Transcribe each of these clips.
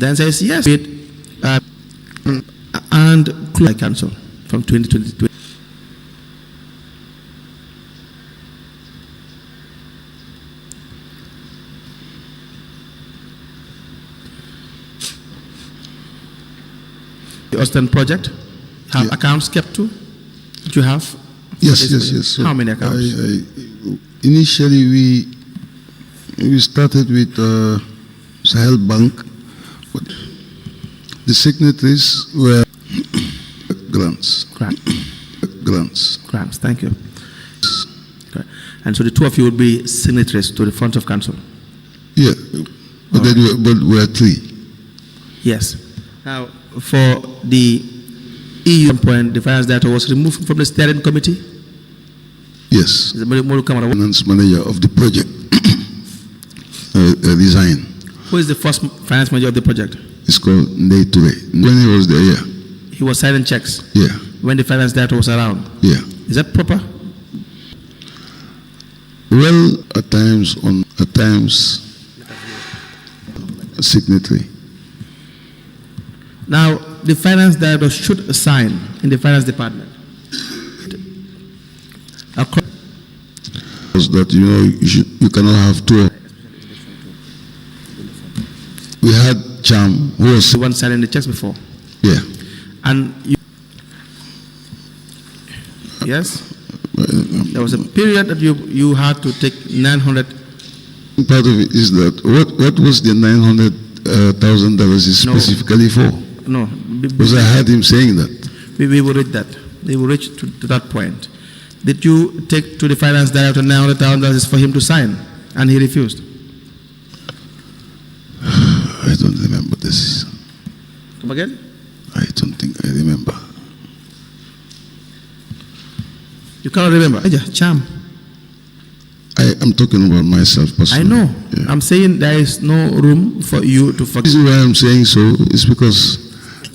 then says yes, and council from 2022. The Austin project, have accounts kept too? Did you have? Yes. So how many accounts? Initially, we started with Sahel Bank, but the signatories were grants. Grants, thank you. Okay. And so the two of you would be signatories to the front of council? Yeah, but we were three. Yes. Now, for the EU point, the finance director was removed from the steering committee? Yes. The finance manager of the project resigned. Who is the first finance manager of the project? It's called Ndei Ture. When he was there, yeah. He was signing checks? Yeah. When the finance director was around? Yeah. Is that proper? Well, at times, signatory. Now, the finance director should assign in the finance department. Because that you cannot have two. We had Cham who was the one signing the checks before. Yeah. And yes, there was a period that you had to take 900. Part of it is that what was the $900,000 specifically for? No, because I heard him saying that. We will reach that. We will reach to that point. Did you take to the finance director $900,000 for him to sign, and he refused? I don't remember this. Come again? I don't think I remember. You cannot remember? Cham. I'm talking about myself personally. I know. Yeah. I'm saying there is no room for you to forget. The reason why I'm saying so is because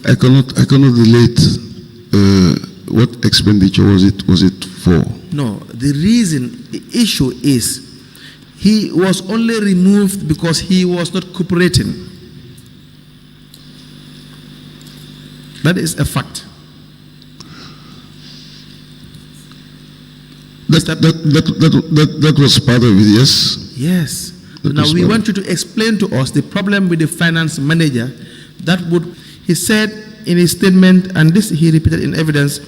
I cannot relate what expenditure was it for. No, the issue is he was only removed because he was not cooperating. That is a fact. That was part of it, yes? Yes. Now we want you to explain to us the problem with the finance manager. He said in his statement, and this he repeated in evidence,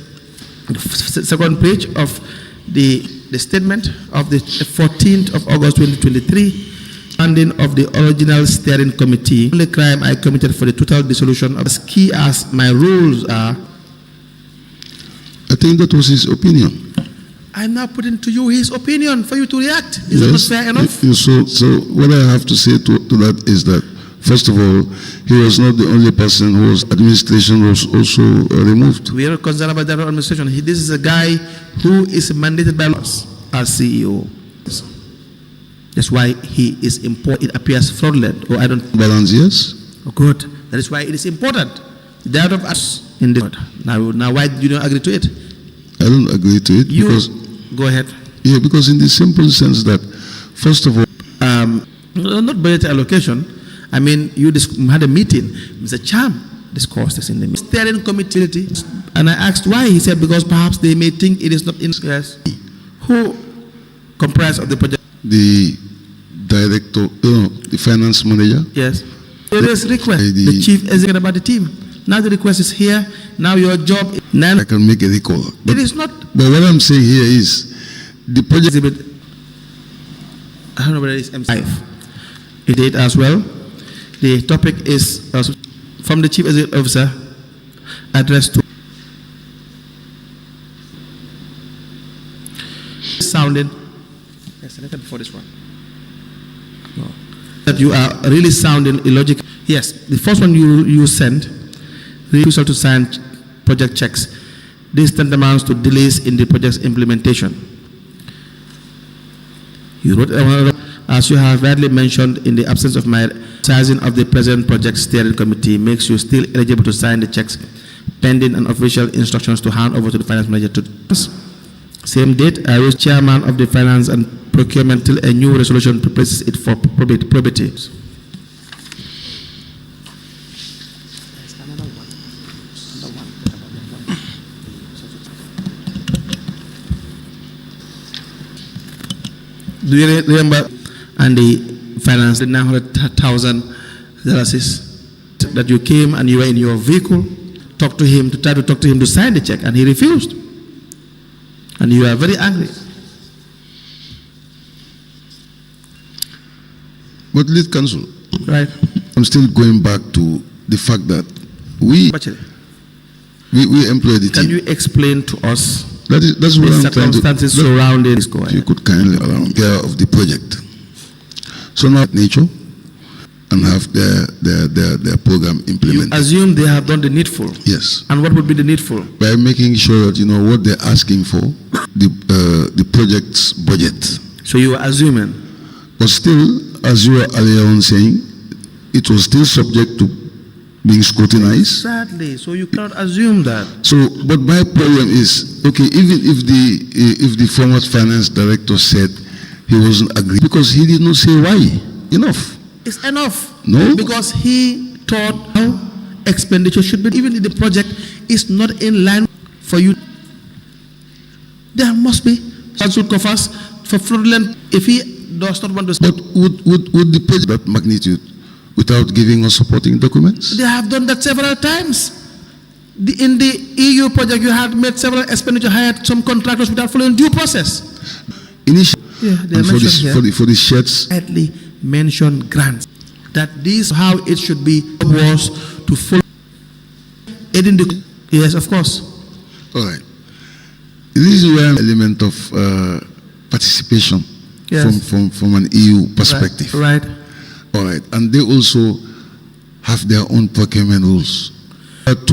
the second page of the statement of the 14th of August 2023, funding of the original steering committee. The only crime I committed for the total dissolution of as key as my rules are. I think that was his opinion. I'm now putting to you his opinion for you to react. Is that not fair enough? So what I have to say to that is that, first of all, he was not the only person whose administration was also removed. We are not concerned about that administration. This is a guy who is mandated by laws as CEO. That's why he is important. It appears fraudulent, or I don't. Balance, yes. Oh, good. That is why it is important. That of us in the now, why do you not agree to it? I don't agree to it because. Go ahead. Yeah, because in the simple sense that, first of all, not budget allocation. I mean, you had a meeting. Mr. Cham discussed this in the steering committee, and I asked why. He said because perhaps they may think it is not in. Yes. Who comprised of the project? The director, the finance manager. Yes. There is request. The chief executive about the team. Now the request is here. Now your job is I can make a recall. But it is not. But what I'm saying here is the project. I don't know whether it's M5. It did as well. The topic is from the chief executive officer addressed to sounding. Yes, I before this one. No. That you are really sounding illogical. Yes, the first one you sent, refusal to sign project checks. This tantamount to delays in the project's implementation. You wrote, as you have rightly mentioned, in the absence of my sizing of the present project steering committee makes you still eligible to sign the checks pending an official instructions to hand over to the finance manager to same date. I was chairman of the finance and procurement till a new resolution replaces it for probity. Do you remember? And the finance, the $900,000 that you came and you were in your vehicle, try to talk to him to sign the check, and he refused. And you are very angry. But lead counsel, Right. I'm still going back to the fact that we Bachily, employ the can team. you explain to us That's what the I'm trying to. circumstances surrounding this? If you could kindly allow care of the project. So now nature and have their program You implemented. assume they have done the needful. Yes. And what would be the needful? By making sure that what they're asking for, the project's budget. So you are assuming. But still, as you were earlier on saying, it was still subject to being scrutinized. Sadly, so you cannot assume that. So, but my problem is, okay, even if the former finance director said he wasn't agree, because he did not say why. Enough. It's enough. No. Because he thought how expenditure should be. Even if the project is not in line for you, there must be council coffers for fraudulent. If he does not want to. But would the project that magnitude without giving us supporting documents? They have done that several times. In the EU project, you had made several expenditure, hired some contractors without following due process. Initially, Yeah, they and mentioned here. for the sheds, Rightly mentioned grants. That this how it should be was to follow. Aiding the yes, of course. all right. This is where an element of participation Yes. from an EU perspective. Right. All right, and they also have their own procurement rules. Went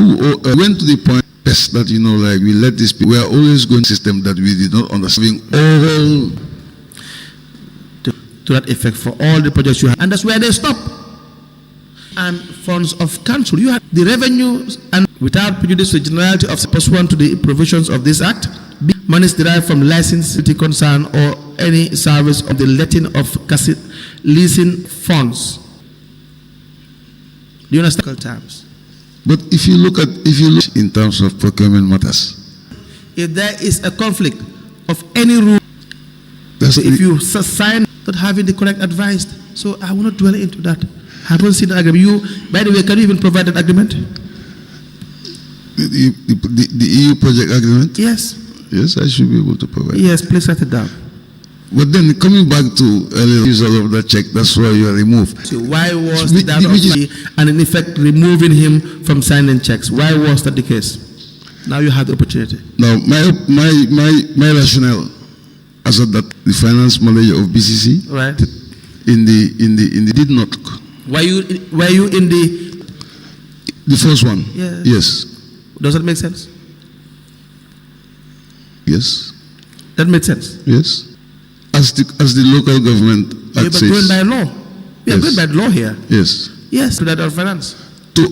to the point best that like we let this. We are always going to system that we did not understand. All To that effect for all the projects you have, and that's where they stop. And funds of council, you have the revenues, and without prejudice to the generality of pursuant to the provisions of this act, monies derived from licensing concern or any service of the letting of leasing funds. Do you understand terms? But if you look in terms of procurement matters, If there is a conflict of any rule, that's so if you sign not having the correct advice, so I will not dwell into that. I haven't seen the agreement. You, by the way, can you even provide that agreement? the EU project agreement. Yes. Yes, I should be able to provide. Yes, please write it down. But then coming back to earlier usal of that check, that's why you are removed. So why was Which- that which and in effect removing him from signing checks? Why was that the case? Now you have the opportunity. Now, my rationale, as that the finance manager of BCC Right. in the did not. Were you in The first one. Yes. Yes. does that make sense? Yes. That makes sense. Yes. As the local government We are act going says. by law. We are Yes. going by law here. Yes. Yes, to that of finance. To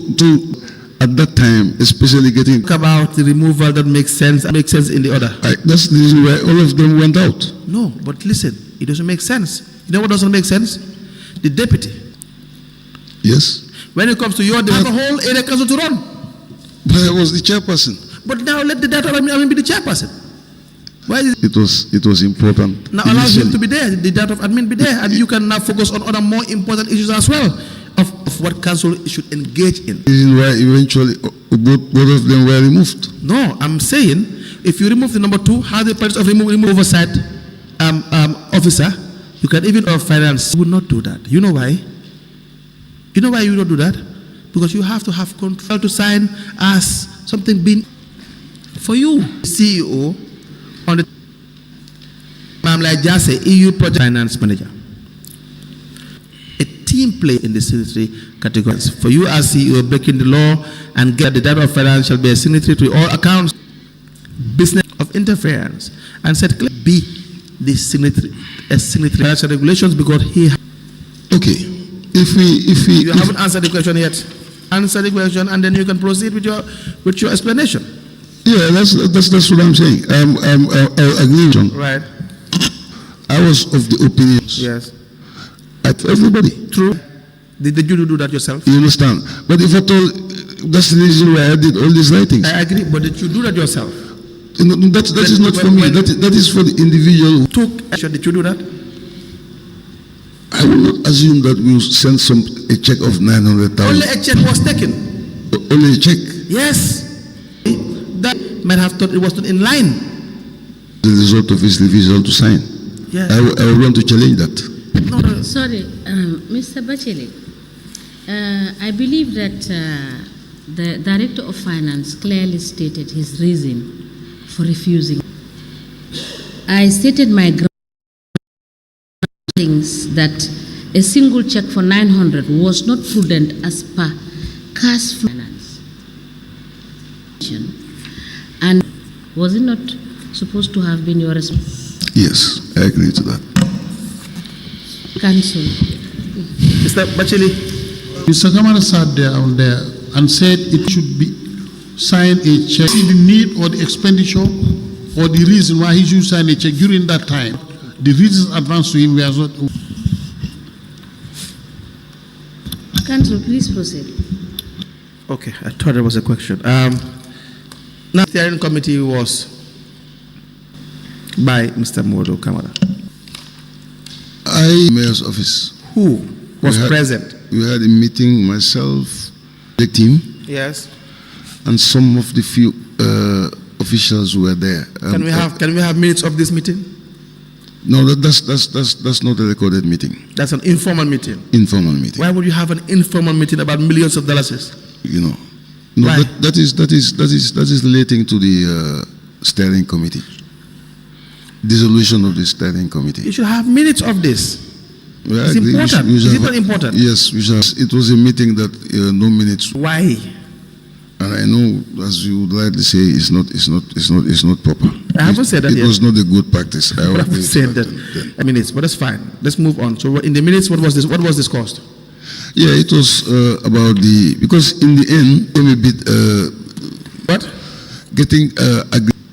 at that time, especially getting. Talk about the removal that makes sense in the order. That's the reason why all of them went out. No, but listen, it doesn't make sense. You know what doesn't make sense? The deputy. Yes. When it comes to your, they have a whole area council to run. But I was the chairperson. But now let the data admin be the chairperson. Why is it? It was important. Now allow him to be there, the data of admin be there, and you can now focus on other more important issues as well of what council should engage in. The reason why eventually both of them were removed. No, I'm saying if you remove the number 2, how the purpose of remove oversight officer, you can even of finance would not do that. You know why? You know why you don't do that? Because you have to have control to sign as something being for you. CEO on the like just say EU project finance manager. A team play in the signatory categories. For you as CEO breaking the law and get the data of finance shall be a signatory to all accounts, business of interference, and said be the signatory financial regulations because he. Okay. If we You haven't answered the question yet. Answer the question and then you can proceed with your explanation. Yeah, that's what I'm saying. I agree, John. Right. I was of the opinion. Yes. At everybody. True. Did you do that yourself? You understand? But if at all, that's the reason why I did all these writings. I agree, but did you do that yourself? That is not for me. That is for the individual. Took action. Did you do that? I will not assume that we'll send a check of 900,000. Only a check was taken. Only a check. Yes. That might have thought it was not in line. The result of his refusal to sign. Yeah. I will want to challenge that. No. Sorry, Mr. Bachily, I believe that the Director of Finance clearly stated his reason for refusing. I stated my groundings that a single check for 900 was not prudent as per cash finance. And was it not supposed to have been your responsibility? Yes, I agree to that. Council. Mr. Bachily. Mr. Kamara sat down there and said it should be signed a check. See the need or the expenditure or the reason why he should sign a check during that time. The reasons advanced to him were not. Council, please proceed. Okay, I thought there was a question. Now, the steering committee was by Mr. Modo Kamara. Mayor's office. Who was present? We had a meeting, myself, the team, Yes. and some of the few officials who were there. Can we have minutes of this meeting? No, that's not a recorded meeting. That's an informal meeting. Informal meeting. Why would you have an informal meeting about millions of dollars? You know, no, Why? that is relating to the steering committee. Dissolution of the steering committee. You should have minutes of this. Well, It's important. Is it not important? Yes, it was a meeting that no minutes. Why? And I know, as you would rightly say, it's not proper. I haven't said that It yet. was not a good practice. I I haven't agree said to that. Minutes, but that's fine. Let's move on. So in the minutes, what was this? What was discussed? Yeah, it was about because in the end, came a bit What? getting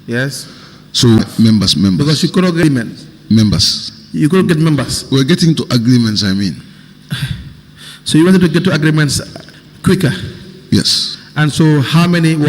Yes. so members. Because you couldn't get agreements. Members. You couldn't get members. We're getting to agreements, I mean. So you wanted to get to agreements quicker. Yes. And so how many was